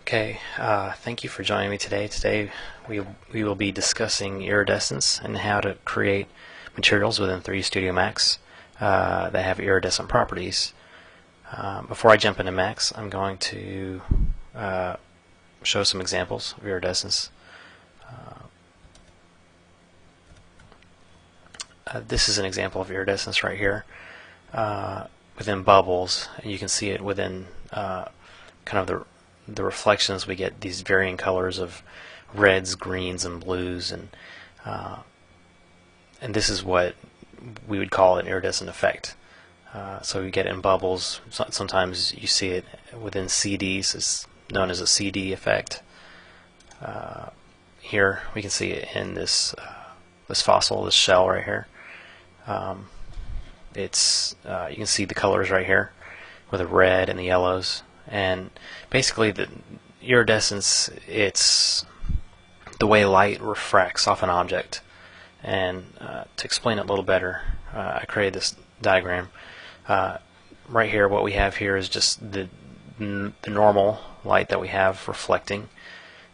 Okay, thank you for joining me today. Today we will be discussing iridescence and how to create materials within 3D Studio Max that have iridescent properties. Before I jump into Max, I'm going to show some examples of iridescence. This is an example of iridescence right here within bubbles, and you can see it within kind of the reflections. We get these varying colors of reds, greens, and blues, and this is what we would call an iridescent effect. So we get it in bubbles. Sometimes you see it within CDs. It's known as a CD effect. Here we can see it in this fossil, this shell right here. You can see the colors right here with the red and the yellows. And basically, the iridescence, it's the way light refracts off an object. And to explain it a little better, I created this diagram. Right here, what we have here is just the normal light that we have reflecting.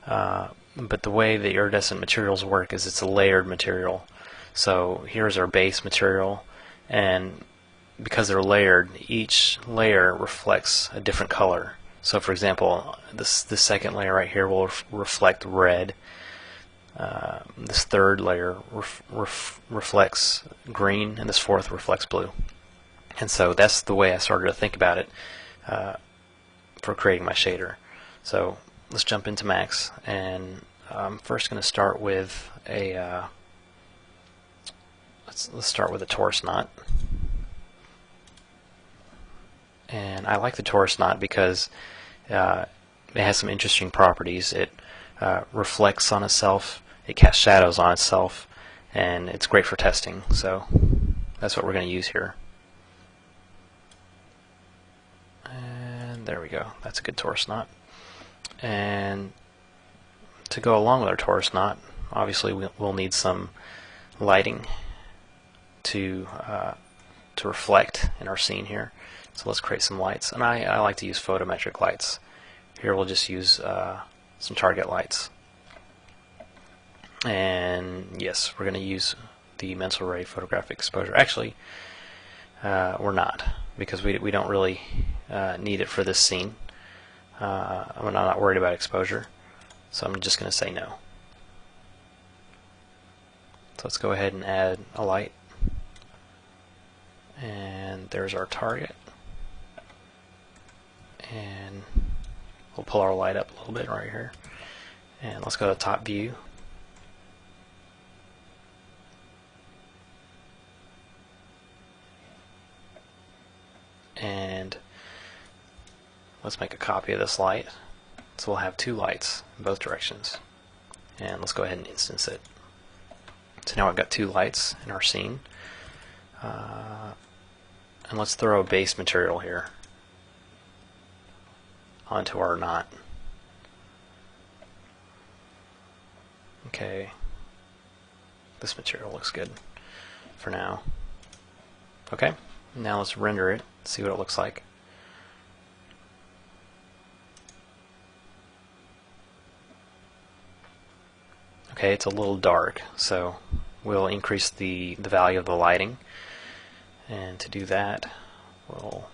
But the way the iridescent materials work is it's a layered material. So here's our base material, and because they're layered, each layer reflects a different color. So for example, this second layer right here will reflect red. This third layer reflects green, and this fourth reflects blue. And so that's the way I started to think about it for creating my shader. So let's jump into Max, and I'm first going to start with a let's start with a torus knot. And I like the torus knot because it has some interesting properties. It reflects on itself, it casts shadows on itself, and it's great for testing. So that's what we're going to use here. And there we go. That's a good torus knot. And to go along with our torus knot, obviously we'll need some lighting to reflect in our scene here. So let's create some lights, and I like to use photometric lights. Here we'll just use some target lights. And yes, we're going to use the mental ray photographic exposure. Actually, we're not, because we don't really need it for this scene. I'm not worried about exposure, so I'm just going to say no. So let's go ahead and add a light. And there's our target. And we'll pull our light up a little bit right here. And let's go to top view. And let's make a copy of this light. So we'll have two lights in both directions. And let's go ahead and instance it. So now I've got two lights in our scene. And let's throw a base material here onto our knot. Okay, this material looks good for now. Okay, now let's render it, see what it looks like. Okay, it's a little dark, so we'll increase the value of the lighting. And to do that, we'll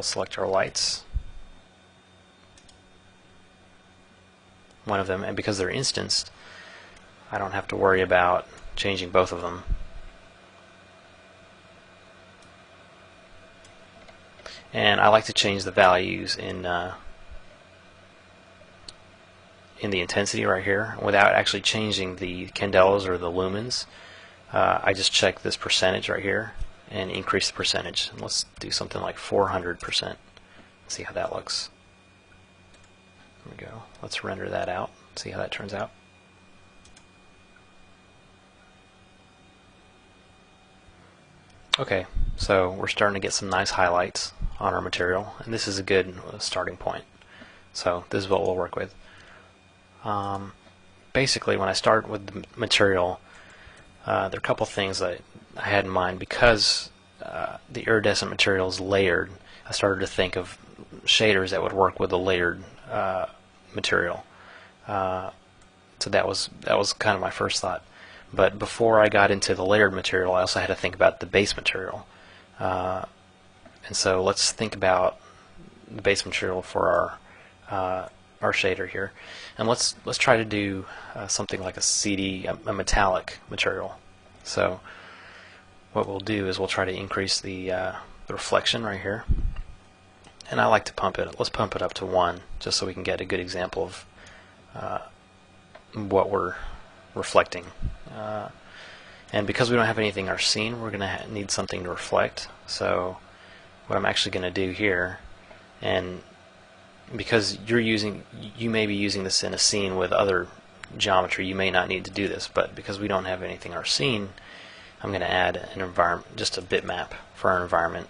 select our lights, one of them, and because they're instanced, I don't have to worry about changing both of them. And I like to change the values in the intensity right here without actually changing the candelas or the lumens. I just check this percentage right here and increase the percentage. And let's do something like 400%. See how that looks. There we go. Let's render that out. See how that turns out. Okay, so we're starting to get some nice highlights on our material, and this is a good starting point. So this is what we'll work with. Basically, when I start with the material, there are a couple things that I had in mind. Because the iridescent material is layered, I started to think of shaders that would work with the layered material. So that was kind of my first thought. But before I got into the layered material, I also had to think about the base material. And so let's think about the base material for our shader here, and let's try to do something like a CD, a metallic material. So what we'll do is we'll try to increase the reflection right here, and I like to pump it. Let's pump it up to 1, just so we can get a good example of what we're reflecting. And because we don't have anything in our scene, we're going to need something to reflect. So what I'm actually going to do here, and because you may be using this in a scene with other geometry, you may not need to do this, but because we don't have anything in our scene, I'm going to add an environment, just a bitmap for our environment.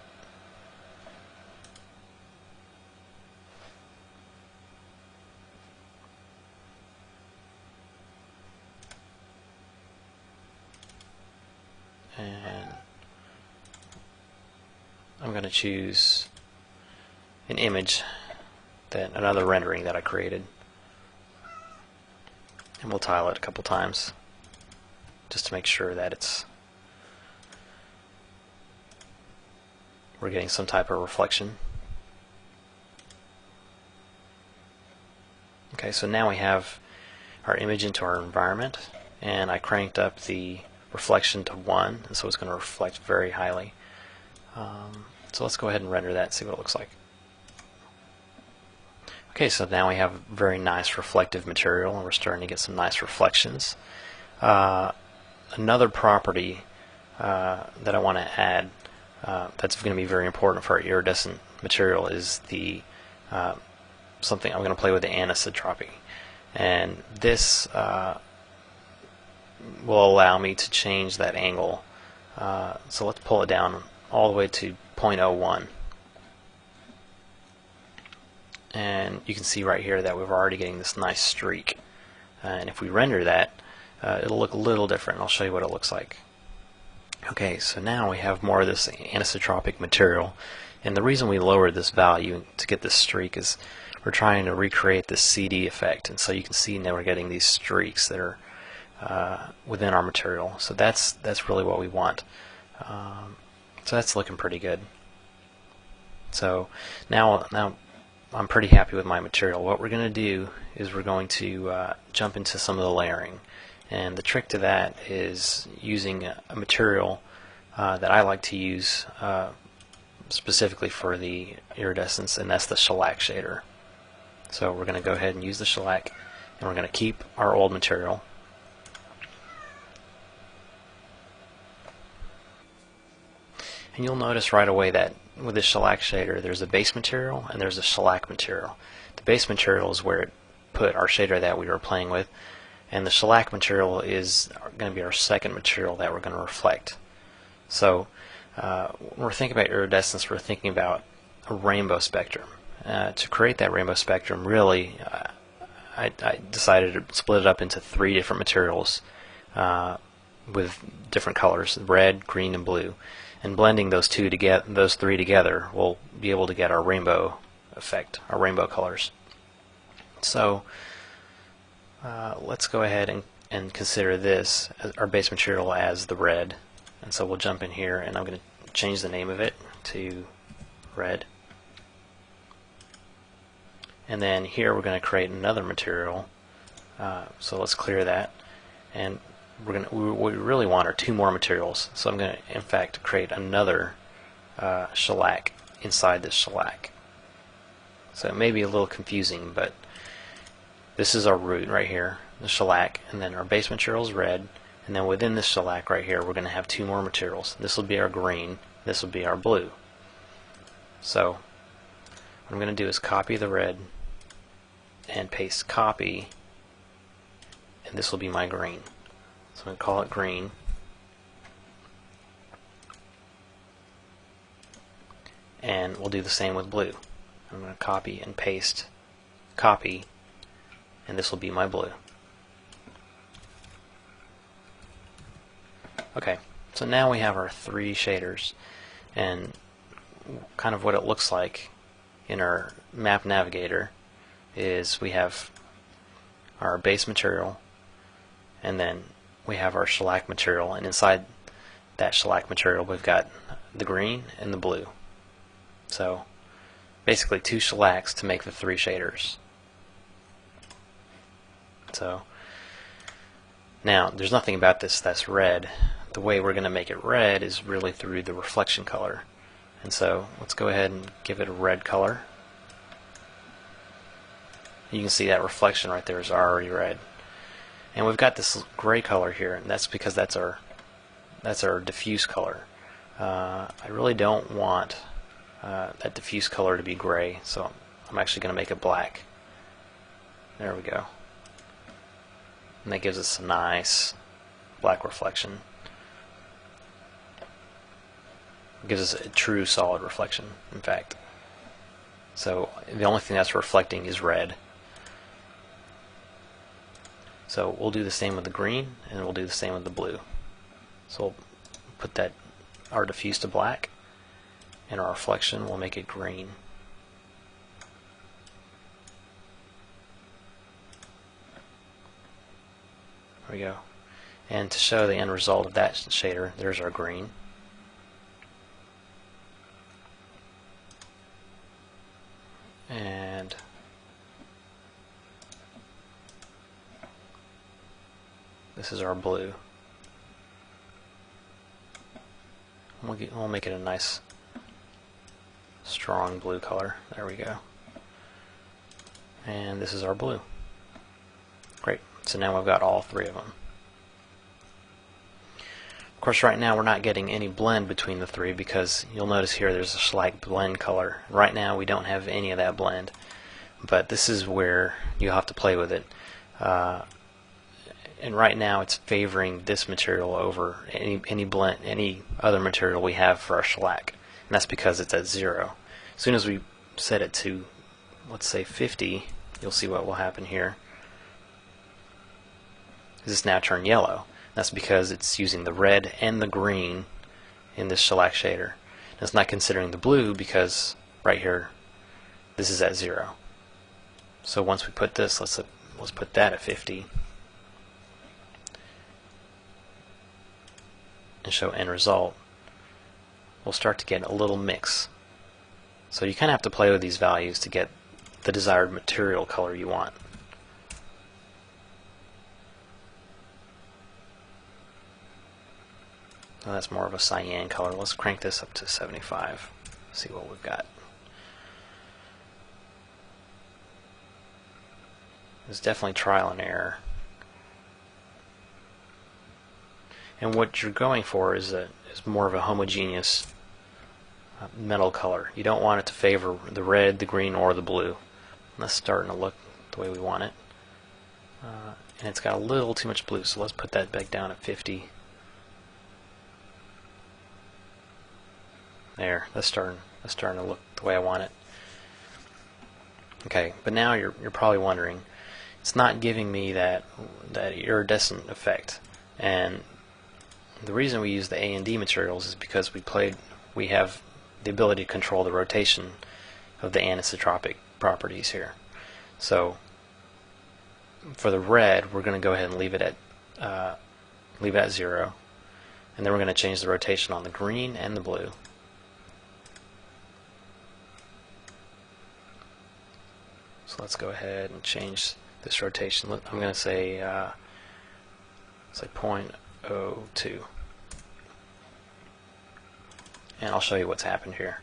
And I'm going to choose an image, another rendering that I created, and we'll tile it a couple times just to make sure that we're getting some type of reflection. Okay, so now we have our image into our environment, and I cranked up the reflection to 1, and so it's going to reflect very highly. So let's go ahead and render that and see what it looks like. Okay, so now we have very nice reflective material, and we're starting to get some nice reflections. Another property that I want to add that's going to be very important for our iridescent material is the something I'm going to play with, the anisotropy, and this will allow me to change that angle. So let's pull it down all the way to 0.01. And you can see right here that we're already getting this nice streak. And if we render that, it'll look a little different. I'll show you what it looks like. Okay, so now we have more of this anisotropic material. And the reason we lowered this value to get this streak is we're trying to recreate this CD effect. And so you can see now we're getting these streaks that are within our material. So that's really what we want. So that's looking pretty good. So now I'm pretty happy with my material. What we're going to do is we're going to jump into some of the layering, and the trick to that is using a material that I like to use specifically for the iridescence, and that's the shellac shader. So we're going to go ahead and use the shellac, and we're going to keep our old material. And you'll notice right away that with the shellac shader, there's a base material and there's a shellac material. The base material is where it put our shader that we were playing with, and the shellac material is going to be our second material that we're going to reflect. So when we're thinking about iridescence, we're thinking about a rainbow spectrum. To create that rainbow spectrum, really, I decided to split it up into 3 different materials with different colors: red, green, and blue. And blending those 3 together, we'll be able to get our rainbow effect, our rainbow colors. So let's go ahead and consider this as our base material as the red. And so we'll jump in here, and I'm going to change the name of it to red. And then here we're going to create another material. So let's clear that, and what we really want are 2 more materials. So I'm going to, in fact, create another shellac inside this shellac. So it may be a little confusing, but this is our root right here, the shellac, and then our base material is red, and then within this shellac right here we're going to have 2 more materials. This will be our green, this will be our blue. So what I'm going to do is copy the red and paste copy, and this will be my green. So I'm going to call it green. And we'll do the same with blue. I'm going to copy and paste copy, and this will be my blue. Okay, so now we have our 3 shaders, and kind of what it looks like in our map navigator is we have our base material, and then we have our shellac material, and inside that shellac material we've got the green and the blue. So basically 2 shellacs to make the 3 shaders. So now there's nothing about this that's red. The way we're going to make it red is really through the reflection color. And so let's go ahead and give it a red color. You can see that reflection right there is already red. And we've got this gray color here, and that's because that's our diffuse color. I really don't want that diffuse color to be gray, so I'm actually going to make it black. There we go. And that gives us a nice black reflection. It gives us a true solid reflection, in fact. So the only thing that's reflecting is red. So we'll do the same with the green, and we'll do the same with the blue. So we'll put that our diffuse to black, and our reflection will make it green. There we go. And to show the end result of that shader, there's our green. And this is our blue. We'll make it a nice strong blue color. There we go. And this is our blue. Great. So now we've got all 3 of them. Of course, right now we're not getting any blend between the 3 because you'll notice here there's a slight blend color. Right now we don't have any of that blend, but this is where you'll have to play with it. And right now it's favoring this material over any other material we have for our shellac, and that's because it's at 0. As soon as we set it to, let's say 50, you'll see what will happen here. This now turn yellow. That's because it's using the red and the green in this shellac shader. And it's not considering the blue because right here this is at 0. So once we put this, let's put that at 50 and show end result. We'll start to get a little mix. So you kind of have to play with these values to get the desired material color you want. Now that's more of a cyan color. Let's crank this up to 75. See what we've got. It's definitely trial and error. And what you're going for is more of a homogeneous metal color. You don't want it to favor the red, the green, or the blue. And that's starting to look the way we want it. And it's got a little too much blue, so let's put that back down at 50. There, that's starting to look the way I want it. Okay, but now you're probably wondering, it's not giving me that iridescent effect, and the reason we use the A and D materials is because we have the ability to control the rotation of the anisotropic properties here. So for the red, we're going to go ahead and leave it at 0, and then we're going to change the rotation on the green and the blue. So let's go ahead and change this rotation. I'm going to say 0.02, and I'll show you what's happened here.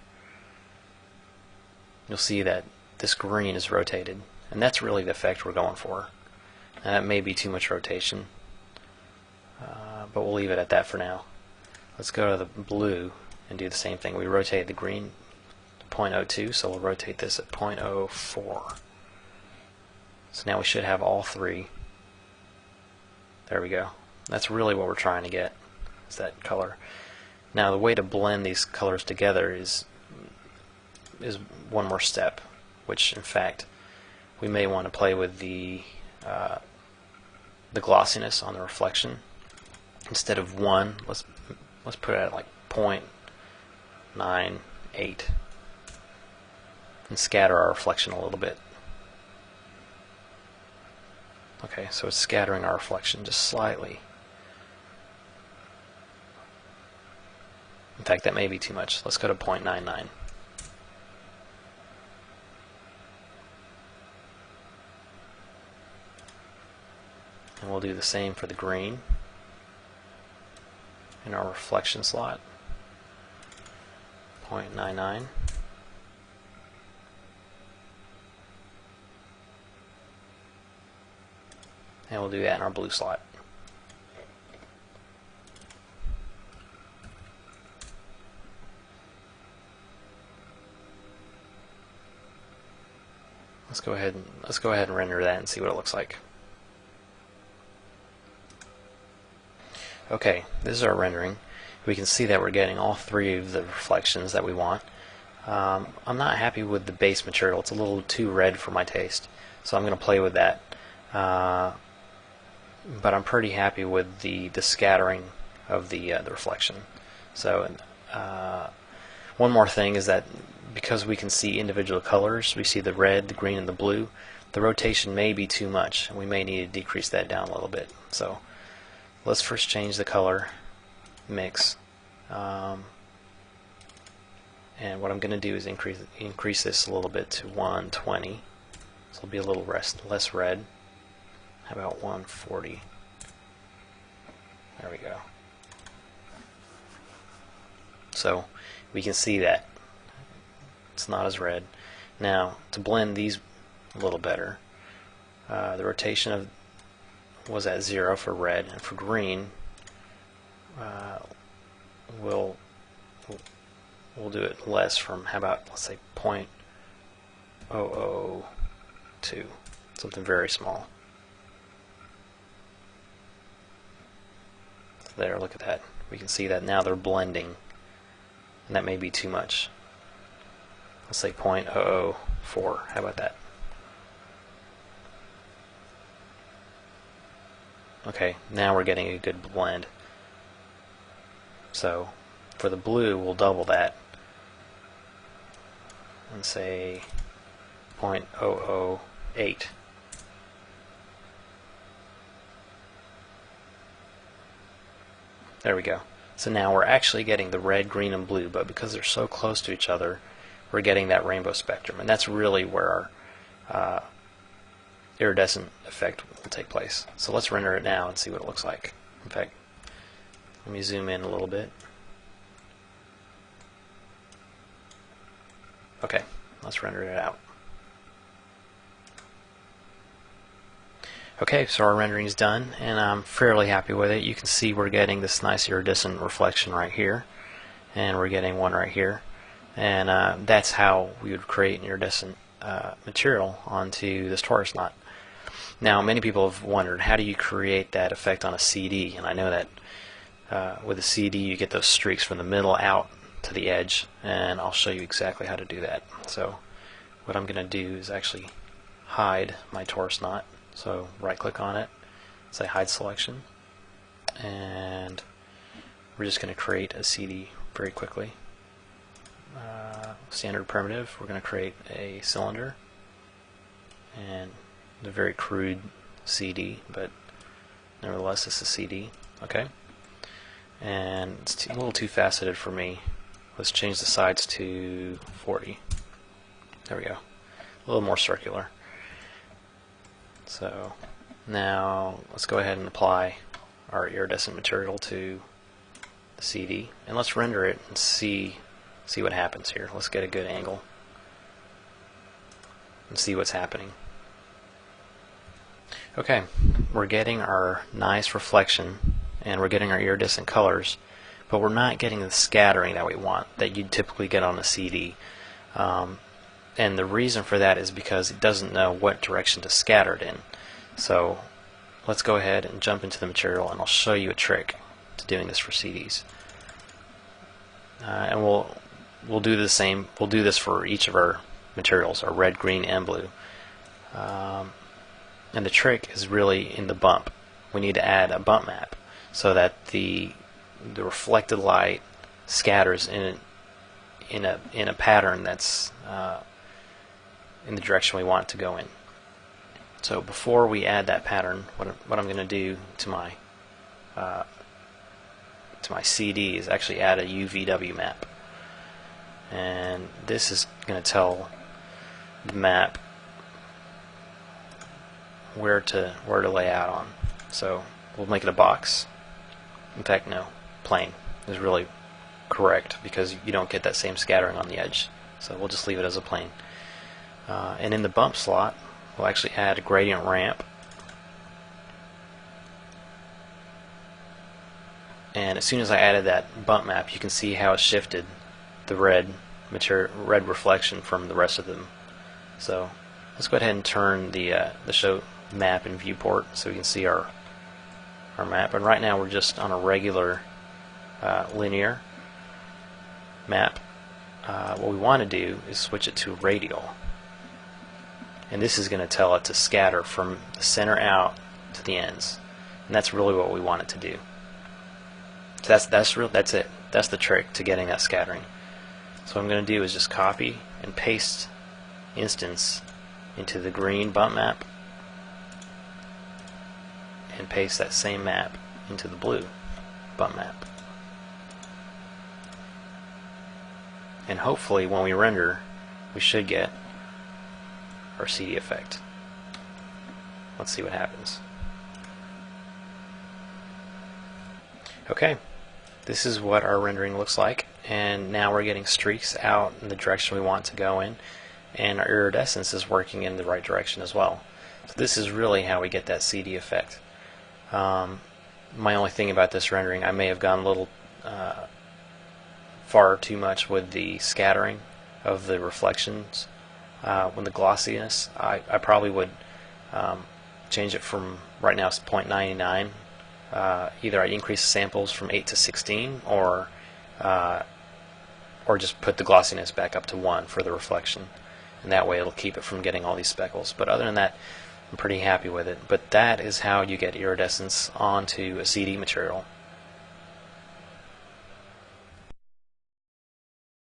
You'll see that this green is rotated, and that's really the effect we're going for. And that may be too much rotation, but we'll leave it at that for now. Let's go to the blue and do the same thing. We rotate the green to 0.02, so we'll rotate this at 0.04. So now we should have all 3. There we go. That's really what we're trying to get, is that color. Now the way to blend these colors together is one more step, which in fact we may want to play with the glossiness on the reflection. Instead of 1, let's put it at like 0.98. and scatter our reflection a little bit. Okay, so it's scattering our reflection just slightly. In fact, that may be too much. Let's go to 0.99. And we'll do the same for the green in our reflection slot. 0.99. And we'll do that in our blue slot. Let's go ahead and render that and see what it looks like. Okay, this is our rendering. We can see that we're getting all three of the reflections that we want. I'm not happy with the base material. It's a little too red for my taste, so I'm going to play with that. But I'm pretty happy with the scattering of the reflection. So one more thing is that because we can see individual colors, we see the red, the green, and the blue, the rotation may be too much, and we may need to decrease that down a little bit. So let's first change the color mix, and what I'm going to do is increase this a little bit to 120, so it'll be a little less red. How about 140? There we go. So we can see that it's not as red. Now, to blend these a little better, the rotation was at 0 for red, and for green, we'll do it less from, how about, let's say 0.002, something very small. There, look at that. We can see that now they're blending, and that may be too much. Let's say 0.004. How about that? Okay, now we're getting a good blend. So for the blue, we'll double that and say 0.008. There we go. So now we're actually getting the red, green, and blue, but because they're so close to each other, we're getting that rainbow spectrum, and that's really where our iridescent effect will take place. So let's render it now and see what it looks like. In fact, let me zoom in a little bit. Okay, let's render it out. Okay, so our rendering is done, and I'm fairly happy with it. You can see we're getting this nice iridescent reflection right here, and we're getting one right here, and that's how we would create an iridescent material onto this torus knot. Now, many people have wondered, how do you create that effect on a CD? And I know that with a CD you get those streaks from the middle out to the edge, and I'll show you exactly how to do that. So what I'm going to do is actually hide my torus knot. So right click on it, say hide selection, and we're just going to create a CD very quickly. Standard primitive, we're going to create a cylinder and a very crude CD, but nevertheless it's a CD. Okay, and it's a little too faceted for me. Let's change the sides to 40. There we go, a little more circular. So now let's go ahead and apply our iridescent material to the CD, and let's render it and see what happens here. Let's get a good angle and see what's happening. Okay, we're getting our nice reflection and we're getting our iridescent colors, but we're not getting the scattering that we want, that you'd typically get on a CD. And the reason for that is because it doesn't know what direction to scatter it in. So let's go ahead and jump into the material, and I'll show you a trick to doing this for CDs. And we'll do the same. We'll do this for each of our materials, our red, green, and blue. And the trick is really in the bump. We need to add a bump map so that the reflected light scatters in a pattern that's in the direction we want it to go in. So before we add that pattern, what I'm going to do to my CD is actually add a UVW map, and this is going to tell the map where to lay out on. So we'll make it a box. In fact, no, plane is really correct because you don't get that same scattering on the edge. So we'll just leave it as a plane. And in the bump slot, we'll actually add a gradient ramp. And as soon as I added that bump map, you can see how it shifted the red reflection from the rest of them. So let's go ahead and turn the show map in viewport so we can see our map. And right now we're just on a regular linear map. What we want to do is switch it to radial, and this is going to tell it to scatter from the center out to the ends, and that's really what we want it to do. So that's it. That's the trick to getting that scattering. So what I'm going to do is just copy and paste instance into the green bump map, and paste that same map into the blue bump map. And hopefully when we render, we should get our CD effect. Let's see what happens. Okay, this is what our rendering looks like, and now we're getting streaks out in the direction we want to go in, and our iridescence is working in the right direction as well. So this is really how we get that CD effect. My only thing about this rendering, I may have gone a little far too much with the scattering of the reflections. With the glossiness, I probably would change it from, right now it's 0.99. Either I increase the samples from 8 to 16, or just put the glossiness back up to 1 for the reflection, and that way it'll keep it from getting all these speckles. But other than that, I'm pretty happy with it. But that is how you get iridescence onto a CD material.